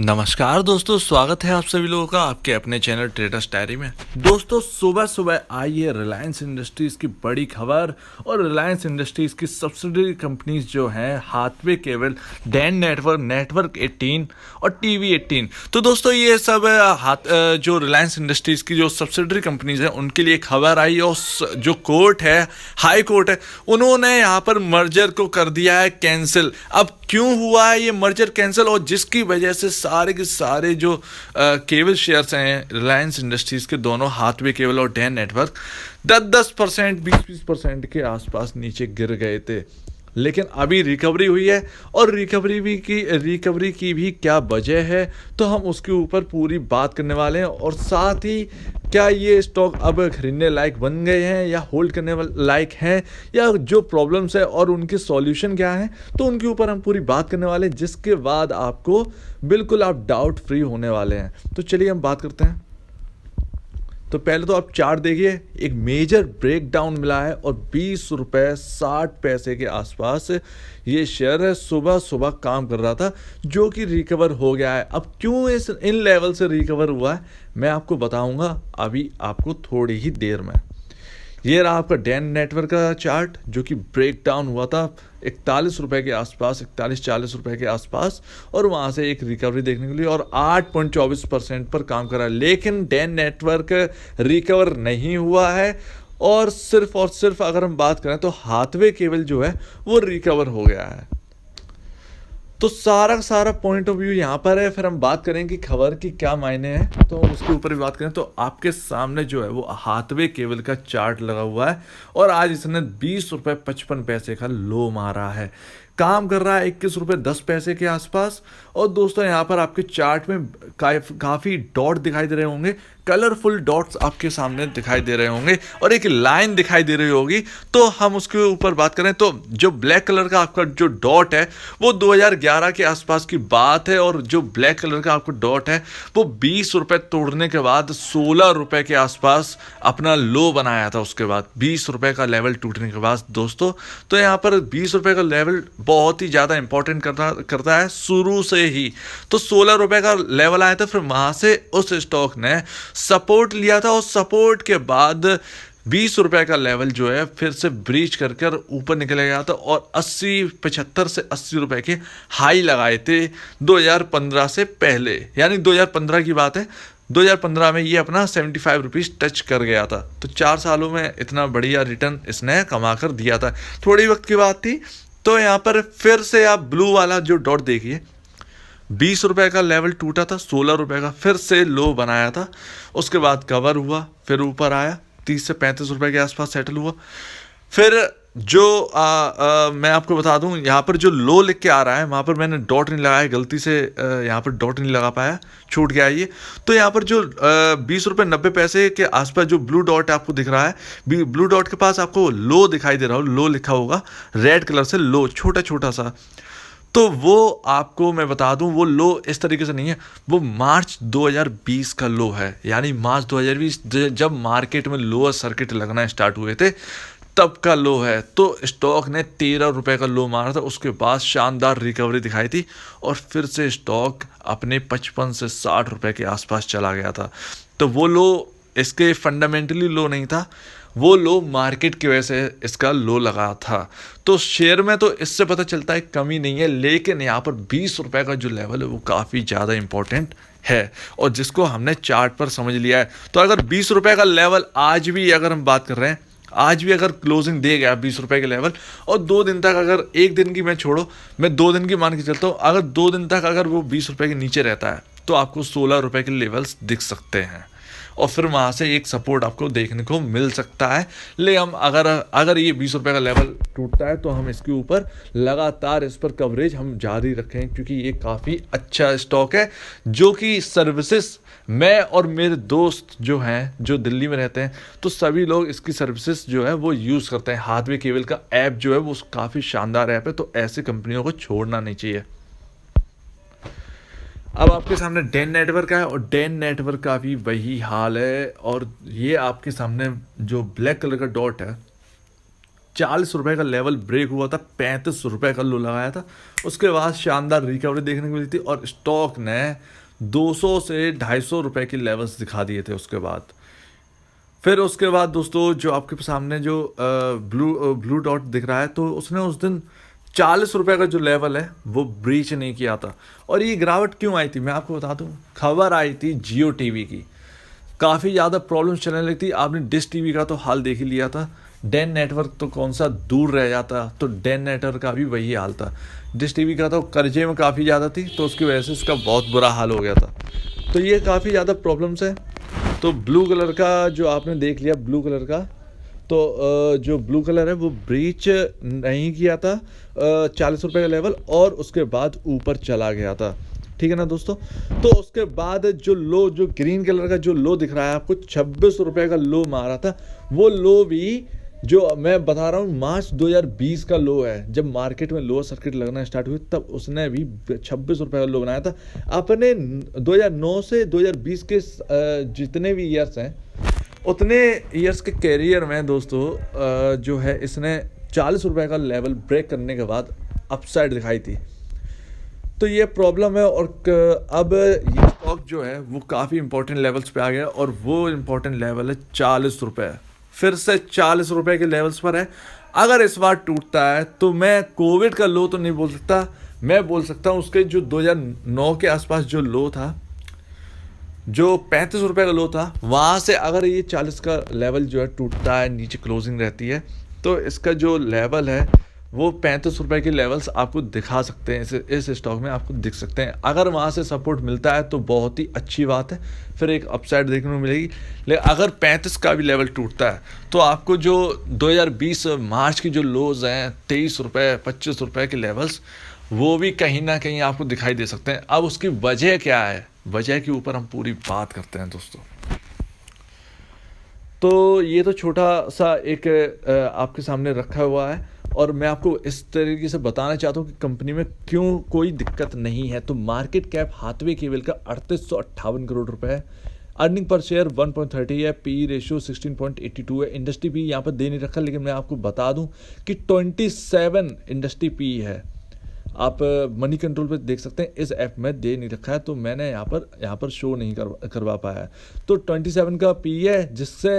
नमस्कार दोस्तों, स्वागत है आप सभी लोगों का आपके अपने चैनल ट्रेडर्स डायरी में। दोस्तों, सुबह सुबह आई है रिलायंस इंडस्ट्रीज़ की बड़ी खबर। और रिलायंस इंडस्ट्रीज़ की सब्सिडरी कंपनीज जो हैं Hathway cable, Den network, network 18 और टीवी 18। तो दोस्तों ये सब जो रिलायंस इंडस्ट्रीज़ की जो सब्सिडरी कंपनीज हैं उनके लिए खबर आई। और जो कोर्ट है, हाई कोर्ट है, उन्होंने यहाँ पर मर्जर को कर दिया है कैंसिल। अब क्यों हुआ है ये मर्जर कैंसिल, और जिसकी वजह से सारे के सारे जो केबल शेयर्स हैं रिलायंस इंडस्ट्रीज के, दोनों हाथवे केबल और डैन नेटवर्क, 10% 20% के आसपास नीचे गिर गए थे। लेकिन अभी रिकवरी हुई है, और रिकवरी की भी क्या वजह है तो हम उसके ऊपर पूरी बात करने वाले हैं। और साथ ही क्या ये स्टॉक अब खरीदने लायक बन गए हैं या होल्ड करने लायक हैं, या जो प्रॉब्लम्स है और उनके सॉल्यूशन क्या हैं, तो उनके ऊपर हम पूरी बात करने वाले हैं, जिसके बाद आपको बिल्कुल आप डाउट फ्री होने वाले हैं। तो चलिए हम बात करते हैं। तो पहले तो आप चार्ट देखिए, एक मेजर ब्रेकडाउन मिला है और 20 रुपये 60 पैसे के आसपास ये शेयर है सुबह सुबह काम कर रहा था, जो कि रिकवर हो गया है। अब क्यों इन लेवल से रिकवर हुआ है मैं आपको बताऊंगा अभी आपको थोड़ी ही देर में। ये रहा आपका डैन नेटवर्क का चार्ट, जो कि ब्रेक डाउन हुआ था 41 रुपये के आसपास, 41-40 रुपये के आसपास, और वहाँ से एक रिकवरी देखने को मिली और 8.24% पर काम कर रहा है। लेकिन डैन नेटवर्क रिकवर नहीं हुआ है, और सिर्फ अगर हम बात करें तो हाथवे केबल जो है वो रिकवर हो गया है। तो सारा का सारा पॉइंट ऑफ व्यू यहाँ पर है। फिर हम बात करेंगे कि खबर की क्या मायने हैं, तो उसके ऊपर भी बात करें। तो आपके सामने जो है वो हाथवे केबल का चार्ट लगा हुआ है, और आज इसने 20 रुपये 55 पैसे का लो मारा है, काम कर रहा है 21 रुपये 10 पैसे के आसपास। और दोस्तों यहाँ पर आपके चार्ट में काफ़ी डॉट दिखाई दे रहे होंगे, कलरफुल डॉट्स आपके सामने दिखाई दे रहे होंगे, और एक लाइन दिखाई दे रही होगी। तो हम उसके ऊपर बात करें तो जो ब्लैक कलर का आपका जो डॉट है वो 2011 के आसपास की बात है, और जो ब्लैक कलर का आपका डॉट है वो 20 रुपये तोड़ने के बाद 16 रुपये के आसपास अपना लो बनाया था। उसके बाद 20 रुपये का लेवल टूटने के बाद दोस्तों, तो यहाँ पर 20 रुपये का लेवल बहुत ही ज़्यादा इंपॉर्टेंट करता है शुरू से ही। तो 16 रुपये का लेवल आया था, फिर वहाँ से उस स्टॉक ने सपोर्ट लिया था, और सपोर्ट के बाद 20 रुपये का लेवल जो है फिर से ब्रीच करके ऊपर निकल गया था, और 75 से 80 रुपये के हाई लगाए थे 2015 से पहले, यानी 2015 की बात है। 2015 में ये अपना 75 रुपीज़ टच कर गया था। तो 4 सालों में इतना बढ़िया रिटर्न इसने कमा कर दिया था। थोड़ी वक्त की बात थी। तो यहाँ पर फिर से आप ब्लू वाला जो डॉट देखिए, 20 रुपये का लेवल टूटा था, 16 रुपये का फिर से लो बनाया था, उसके बाद कवर हुआ, फिर ऊपर आया 30 से 35 रुपये के आसपास सेटल हुआ। फिर जो मैं आपको बता दूं, यहाँ पर जो लो लिख के आ रहा है वहाँ पर मैंने डॉट नहीं लगाया, गलती से यहाँ पर डॉट नहीं लगा पाया, छूट गया ये। तो यहाँ पर जो 20 रुपये 90 पैसे के आसपास जो ब्लू डॉट आपको दिख रहा है, ब्लू डॉट के पास आपको लो दिखाई दे रहा हो, लो लिखा होगा रेड कलर से, लो छोटा छोटा सा। तो वो आपको मैं बता दूं, वो लो इस तरीके से नहीं है, वो मार्च 2020 का लो है। यानी मार्च 2020 जब मार्केट में लोअर सर्किट लगना स्टार्ट हुए थे तब का लो है। तो स्टॉक ने 13 रुपये का लो मारा था, उसके बाद शानदार रिकवरी दिखाई थी, और फिर से स्टॉक अपने 55 से 60 रुपये के आसपास चला गया था। तो वो लो इसके फंडामेंटली लो नहीं था, वो लो मार्केट की वजह से इसका लो लगा था। तो शेयर में तो इससे पता चलता है कमी नहीं है, लेकिन यहाँ पर 20 रुपये का जो लेवल है वो काफ़ी ज़्यादा इंपॉर्टेंट है, और जिसको हमने चार्ट पर समझ लिया है। तो अगर 20 रुपये का लेवल आज भी अगर हम बात कर रहे हैं, आज भी अगर क्लोजिंग दे गया 20 रुपये के लेवल, और 2 दिन तक, अगर एक दिन की मैं छोड़ो, मैं 2 दिन की मान के चलता हूँ, अगर 2 दिन तक अगर वो 20 रुपये के नीचे रहता है तो आपको 16 रुपये के लेवल्स दिख सकते हैं, और फिर वहाँ से एक सपोर्ट आपको देखने को मिल सकता है। ले हम अगर ये 20 रुपये का लेवल टूटता है तो हम इसके ऊपर लगातार इस पर कवरेज हम जारी रखें, क्योंकि ये काफ़ी अच्छा स्टॉक है, जो कि सर्विसेज मैं और मेरे दोस्त जो हैं, जो दिल्ली में रहते हैं, तो सभी लोग इसकी सर्विसेज जो है वो यूज़ करते हैं। हाथवे केबल का ऐप जो है वो काफ़ी शानदार ऐप है, तो ऐसे कंपनियों को छोड़ना नहीं चाहिए। अब आपके सामने डैन नेटवर्क है, और डैन नेटवर्क का भी वही हाल है। और ये आपके सामने जो ब्लैक कलर का डॉट है, 40 रुपये का लेवल ब्रेक हुआ था, 35 रुपये का लो लगाया था। उसके बाद शानदार रिकवरी देखने को मिली थी और स्टॉक ने 200 से 250 रुपये की लेवल्स दिखा दिए थे। फिर उसके बाद दोस्तों जो आपके सामने जो ब्लू डॉट दिख रहा है, तो उसने उस दिन 40 रुपये का जो लेवल है वो ब्रीच नहीं किया था। और ये गिरावट क्यों आई थी मैं आपको बता दूं। खबर आई थी जियो टीवी की, काफ़ी ज़्यादा प्रॉब्लम्स चलने लगी थी। आपने डिश टीवी का तो हाल देख ही लिया था, डेन नेटवर्क तो कौन सा दूर रह जाता, तो डेन नेटवर्क का भी वही हाल था। डिश टीवी का तो कर्जे में काफ़ी ज़्यादा थी, तो उसकी वजह से इसका बहुत बुरा हाल हो गया था। तो ये काफ़ी ज़्यादा प्रॉब्लम्स है। तो ब्लू कलर का जो आपने देख लिया, ब्लू कलर का तो जो ब्लू कलर है वो ब्रीच नहीं किया था 40 रुपये का लेवल, और उसके बाद ऊपर चला गया था। ठीक है ना दोस्तों। तो उसके बाद जो लो, जो ग्रीन कलर का जो लो दिख रहा है आपको, 26 रुपये का लो मारा था। वो लो भी जो मैं बता रहा हूँ मार्च 2020 का लो है। जब मार्केट में लोअर सर्किट लगना स्टार्ट हुई तब उसने भी 26 रुपये का लो बनाया था। अपने 2009 से 2020 के जितने भी ईयर्स हैं, उतने ईयर्स के कैरियर में दोस्तों जो है इसने 40 रुपये का लेवल ब्रेक करने के बाद अपसाइड दिखाई थी। तो ये प्रॉब्लम है। और अब ये स्टॉक जो है वो काफ़ी इंपॉर्टेंट लेवल्स पे आ गया, और वो इंपॉर्टेंट लेवल है 40 रुपये। फिर से 40 रुपये के लेवल्स पर है। अगर इस बार टूटता है तो मैं कोविड का लो तो नहीं बोल सकता, मैं बोल सकता हूँ उसके जो 2009 के आसपास जो लो था, जो 35 रुपये का लो था, वहाँ से अगर ये 40 का लेवल जो है टूटता है, नीचे क्लोजिंग रहती है, तो इसका जो लेवल है वो 35 रुपये के लेवल्स आपको दिखा सकते हैं, इस स्टॉक में आपको दिख सकते हैं। अगर वहाँ से सपोर्ट मिलता है तो बहुत ही अच्छी बात है, फिर एक अपसाइड देखने को मिलेगी। लेकिन अगर 35 का भी लेवल टूटता है तो आपको जो 2020 मार्च की जो लोज हैं 23 रुपये 25 रुपये के लेवल्स, वो भी कहीं ना कहीं आपको दिखाई दे सकते हैं। अब उसकी वजह क्या है, वजह के ऊपर हम पूरी बात करते हैं दोस्तों। तो ये तो छोटा सा एक आपके सामने रखा हुआ है, और मैं आपको इस तरीके से बताना चाहता हूँ कि कंपनी में क्यों कोई दिक्कत नहीं है। तो मार्केट कैप हाथवे केबल का 3858 करोड़ रुपए है, अर्निंग पर शेयर 1.30 है, पी रेशियो 16.82 है। इंडस्ट्री पी यहाँ पर दे नहीं रखा, लेकिन मैं आपको बता दूं कि 27 इंडस्ट्री पी है। आप मनी कंट्रोल पे देख सकते हैं, इस ऐप में दे नहीं रखा है, तो मैंने यहाँ पर शो नहीं करवा पाया है। तो 27 का पी है, जिससे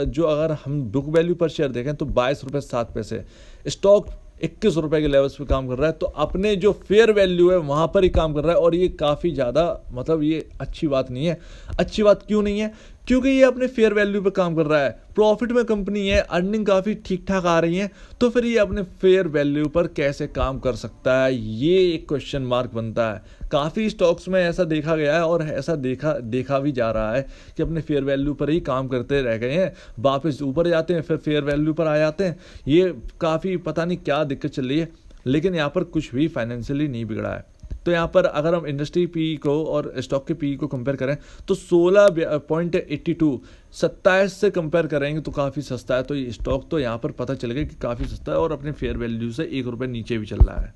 जो अगर हम बुक वैल्यू पर शेयर देखें तो 22 रुपये 7 पैसे। स्टॉक 21 रुपये के लेवल्स पे काम कर रहा है, तो अपने जो फेयर वैल्यू है वहाँ पर ही काम कर रहा है। और ये काफ़ी ज़्यादा मतलब ये अच्छी बात नहीं है। अच्छी बात क्यों नहीं है? क्योंकि ये अपने फेयर वैल्यू पे काम कर रहा है, प्रॉफिट में कंपनी है, अर्निंग काफ़ी ठीक ठाक आ रही है, तो फिर ये अपने फेयर वैल्यू पर कैसे काम कर सकता है, ये एक क्वेश्चन मार्क बनता है। काफ़ी स्टॉक्स में ऐसा देखा गया है, और ऐसा देखा भी जा रहा है कि अपने फेयर वैल्यू पर ही काम करते रह गए हैं, वापस ऊपर जाते हैं, फिर फेयर वैल्यू पर आ जाते हैं। ये काफ़ी पता नहीं क्या दिक्कत चल रही है, लेकिन यहाँ पर कुछ भी फाइनेंशियली नहीं बिगड़ा है। तो यहाँ पर अगर हम इंडस्ट्री पी को और स्टॉक के पी को कंपेयर करें तो 16.82 27 से कंपेयर करेंगे तो काफ़ी सस्ता है। तो ये स्टॉक तो यहाँ पर पता चलेगा कि काफ़ी सस्ता है, और अपने फेयर वैल्यू से 1 रुपये नीचे भी चल रहा है।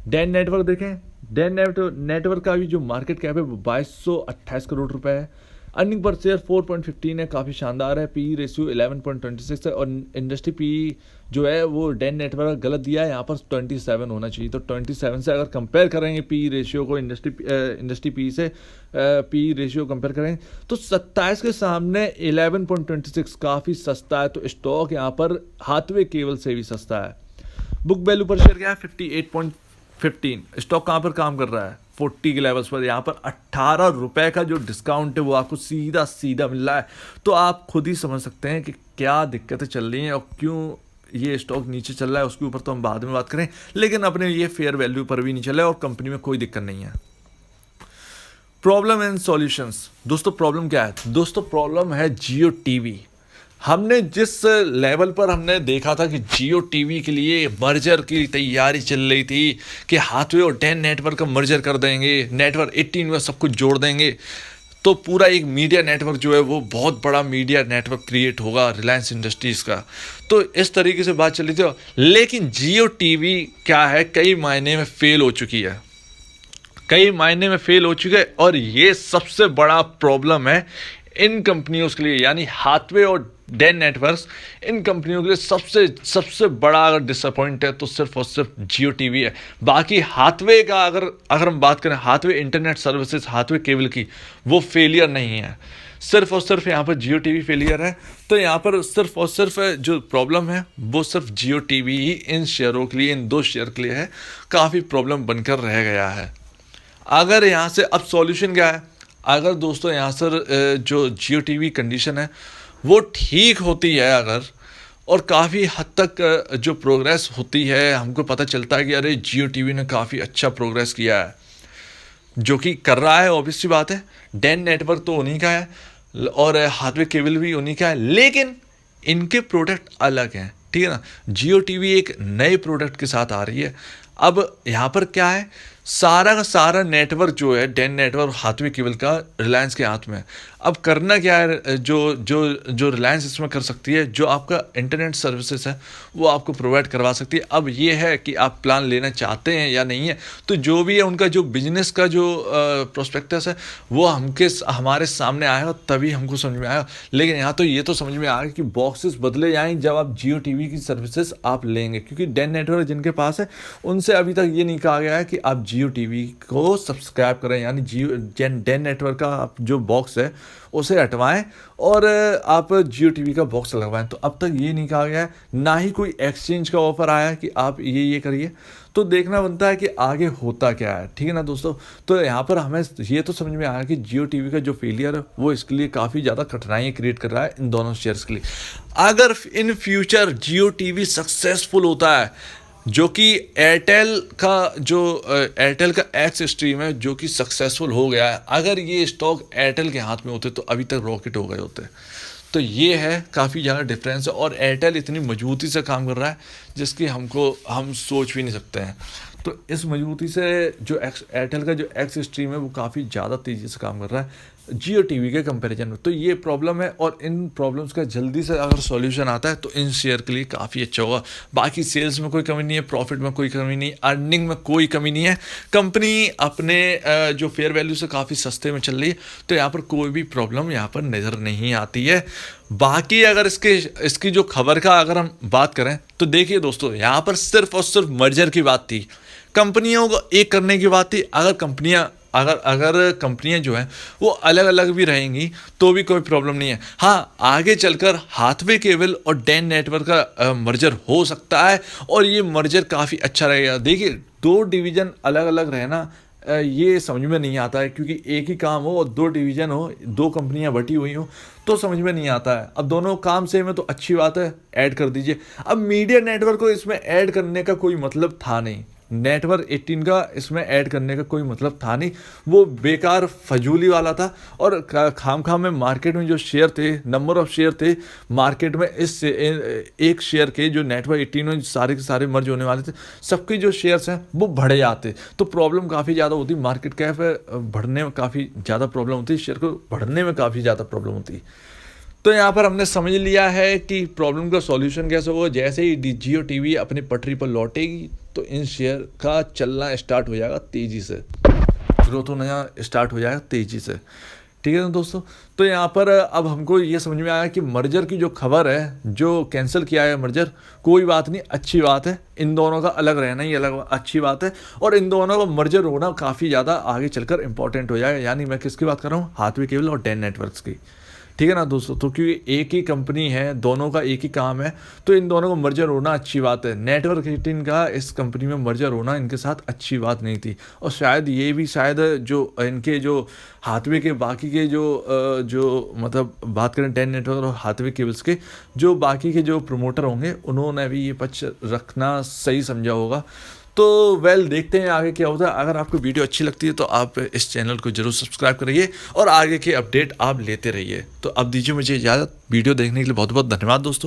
डेन नेटवर्क देखें, डेन नेटवर्क का भी जो मार्केट कैप है वो 2228 करोड़ रुपए है, अर्निंग पर शेयर 4.15 है, काफ़ी शानदार है, पी रेशियो 11.26 है, और इंडस्ट्री पी जो है वो डेन नेटवर्क गलत दिया है, यहाँ पर 27 होना चाहिए। तो 27 से अगर कंपेयर करेंगे पी रेशियो को इंडस्ट्री पी से पी रेशियो कंपेयर करें तो 27 के सामने 11.26 काफ़ी सस्ता है। तो स्टॉक यहाँ पर हाथवे केबल से भी सस्ता है। बुक वैल्यू पर शेयर क्या है 58.15। स्टॉक कहाँ पर काम कर रहा है 40 के लेवल्स पर। यहाँ पर 18 रुपए का जो डिस्काउंट है वो आपको सीधा सीधा मिल रहा है। तो आप खुद ही समझ सकते हैं कि क्या दिक्कतें चल रही हैं और क्यों ये स्टॉक नीचे चल रहा है। उसके ऊपर तो हम बाद में बात करें, लेकिन अपने ये फेयर वैल्यू पर भी नहीं चल रहा है और कंपनी में कोई दिक्कत नहीं है। Problem and solutions. दोस्तों प्रॉब्लम क्या है? दोस्तों प्रॉब्लम है जियो टीवी। हमने जिस लेवल पर हमने देखा था कि जियो टीवी के लिए मर्जर की तैयारी चल रही थी कि हाथवे और डेन नेटवर्क का मर्जर कर देंगे, नेटवर्क 18 में सब कुछ जोड़ देंगे, तो पूरा एक मीडिया नेटवर्क जो है वो बहुत बड़ा मीडिया नेटवर्क क्रिएट होगा रिलायंस इंडस्ट्रीज़ का। तो इस तरीके से बात चल रही थी, लेकिन जियो टीवी क्या है कई मायने में फेल हो चुकी है, कई मायने में फेल हो चुके हैं। और ये सबसे बड़ा प्रॉब्लम है इन कंपनियों के लिए, यानी हाथवे और डेन नेटवर्क्स, इन कंपनियों के लिए सबसे सबसे बड़ा अगर डिसअपॉइंट है तो सिर्फ और सिर्फ जियो टीवी है। बाकी हाथवे का अगर हम बात करें, Hathway internet services, Hathway cable की, वो फेलियर नहीं है, सिर्फ और सिर्फ यहाँ पर जियो टीवी फेलियर है। तो यहाँ पर सिर्फ और सिर्फ जो प्रॉब्लम है वो सिर्फ जियो टीवी ही इन शेयरों के लिए, इन 2 शेयर के लिए है, काफ़ी प्रॉब्लम बनकर रह गया है। अगर यहाँ से अब सॉल्यूशन क्या है, अगर दोस्तों यहाँ से जो जियो टीवी कंडीशन है वो ठीक होती है अगर, और काफ़ी हद तक जो प्रोग्रेस होती है, हमको पता चलता है कि अरे जियो टीवी ने काफ़ी अच्छा प्रोग्रेस किया है, जो कि कर रहा है, ऑब्वियस सी बात है। डेन नेटवर्क तो उन्हीं का है और हाथवे केबल भी उन्हीं का है, लेकिन इनके प्रोडक्ट अलग हैं, ठीक है ना। जियो टीवी एक नए प्रोडक्ट के साथ आ रही है। अब यहाँ पर क्या है, सारा का सारा नेटवर्क जो है डेन नेटवर्क, हाथवे केबल का, रिलायंस के हाथ में। अब करना क्या है, जो जो जो रिलायंस इसमें कर सकती है, जो आपका इंटरनेट सर्विसेज है वो आपको प्रोवाइड करवा सकती है। अब ये है कि आप प्लान लेना चाहते हैं या नहीं है, तो जो भी है उनका जो बिजनेस का जो प्रोस्पेक्टस है वो हमारे सामने आएगा, तभी हमको समझ में आएगा। लेकिन यहाँ तो ये तो समझ में आएगा कि बॉक्सेस बदले जाएंगे जब आप जियो टीवी की सर्विसेज आप लेंगे, क्योंकि डेन नेटवर्क जिनके पास है उनसे अभी तक ये नहीं कहा गया है कि आप जियो टीवी को सब्सक्राइब करें, यानी जियो डेन नेटवर्क का आप जो बॉक्स है उसे हटवाएं और आप जियो टीवी का बॉक्स लगवाएं। तो अब तक ये नहीं कहा गया है, ना ही कोई एक्सचेंज का ऑफर आया है कि आप ये करिए। तो देखना बनता है कि आगे होता क्या है, ठीक है ना दोस्तों। तो यहाँ पर हमें ये तो समझ में आया कि जियो टीवी का जो फेलियर है वो इसके लिए काफ़ी ज़्यादा कठिनाइयाँ क्रिएट कर रहा है इन दोनों शेयर्स के लिए। अगर in future Jio TV successful होता है, जो कि एयरटेल का एक्स स्ट्रीम है जो कि सक्सेसफुल हो गया है, अगर ये स्टॉक एयरटेल के हाथ में होते तो अभी तक रॉकेट हो गए होते। तो ये है काफ़ी ज़्यादा डिफरेंस है, और एयरटेल इतनी मजबूती से काम कर रहा है जिसकी हम सोच भी नहीं सकते हैं। तो इस मजबूती से जो एयरटेल का जो एक्स स्ट्रीम है वो काफ़ी ज़्यादा तेज़ी से काम कर रहा है जियो टीवी के कंपैरिजन में। तो ये प्रॉब्लम है, और इन प्रॉब्लम्स का जल्दी से अगर सॉल्यूशन आता है तो इन शेयर के लिए काफ़ी अच्छा होगा। बाकी सेल्स में कोई कमी नहीं है, प्रॉफिट में कोई कमी नहीं, अर्निंग में कोई कमी नहीं है, कंपनी अपने जो फेयर वैल्यू से काफ़ी सस्ते में चल रही है। तो यहाँ पर कोई भी प्रॉब्लम यहाँ पर नज़र नहीं आती है। बाकी अगर इसकी जो खबर का अगर हम बात करें तो देखिए दोस्तों, यहाँ पर सिर्फ और सिर्फ मर्जर की बात थी, कंपनियों को एक करने की बात थी। अगर कंपनियां जो हैं वो अलग अलग भी रहेंगी तो भी कोई प्रॉब्लम नहीं है। हाँ, आगे चलकर हाथवे केबल और डेन नेटवर्क का मर्जर हो सकता है, और ये मर्जर काफ़ी अच्छा रहेगा। देखिए, 2 डिवीज़न अलग अलग रहना ये समझ में नहीं आता है, क्योंकि एक ही काम हो और 2 डिवीज़न हो, 2 कंपनियां बटी हुई हो तो समझ में नहीं आता है। अब दोनों काम सेम है तो अच्छी बात है, ऐड कर दीजिए। अब मीडिया नेटवर्क को इसमें ऐड करने का कोई मतलब था नहीं, नेटवर्क 18 का इसमें ऐड करने का कोई मतलब था नहीं, वो बेकार फजूली वाला था। और खाम में मार्केट में जो शेयर थे, नंबर ऑफ शेयर थे मार्केट में, इस एक शेयर के जो नेटवर्क 18 में सारे के सारे मर्ज होने वाले थे, सबके जो शेयर्स हैं वो बढ़े जाते, तो प्रॉब्लम काफ़ी ज़्यादा होती, मार्केट कैप बढ़ने में काफ़ी ज़्यादा प्रॉब्लम होती, शेयर को बढ़ने में काफ़ी ज़्यादा प्रॉब्लम होती। तो यहाँ पर हमने समझ लिया है कि प्रॉब्लम का सॉल्यूशन कैसे होगा। जैसे ही जियो टीवी अपनी पटरी पर लौटेगी तो इन शेयर का चलना स्टार्ट हो जाएगा तेज़ी से, ग्रोथ होना स्टार्ट हो जाएगा तेज़ी से, ठीक है ना दोस्तों। तो यहाँ पर अब हमको ये समझ में आया कि मर्जर की जो खबर है, जो कैंसिल किया है मर्जर, कोई बात नहीं, अच्छी बात है। इन दोनों का अलग रहना ही अलग अच्छी बात है, और इन दोनों का मर्जर होना काफ़ी ज़्यादा आगे चलकर इंपॉर्टेंट हो जाएगा। यानी मैं किसकी बात कर रहा हूँ, हाथवे केबल और डेन नेटवर्क्स की, ठीक है ना दोस्तों। तो क्योंकि एक ही कंपनी है, दोनों का एक ही काम है, तो इन दोनों का मर्जर होना अच्छी बात है। नेटवर्क 18 का इस कंपनी में मर्जर होना इनके साथ अच्छी बात नहीं थी, और शायद जो इनके जो हाथवे के बाकी के जो मतलब बात करें डेन नेटवर्क और हाथवे केबल्स के जो बाकी के जो प्रमोटर होंगे, उन्होंने भी ये पक्ष रखना सही समझा होगा। तो देखते हैं आगे क्या होता है। अगर आपको वीडियो अच्छी लगती है तो आप इस चैनल को जरूर सब्सक्राइब करिए और आगे के अपडेट आप लेते रहिए। तो अब दीजिए मुझे इजाज़त। वीडियो देखने के लिए बहुत बहुत धन्यवाद दोस्तों।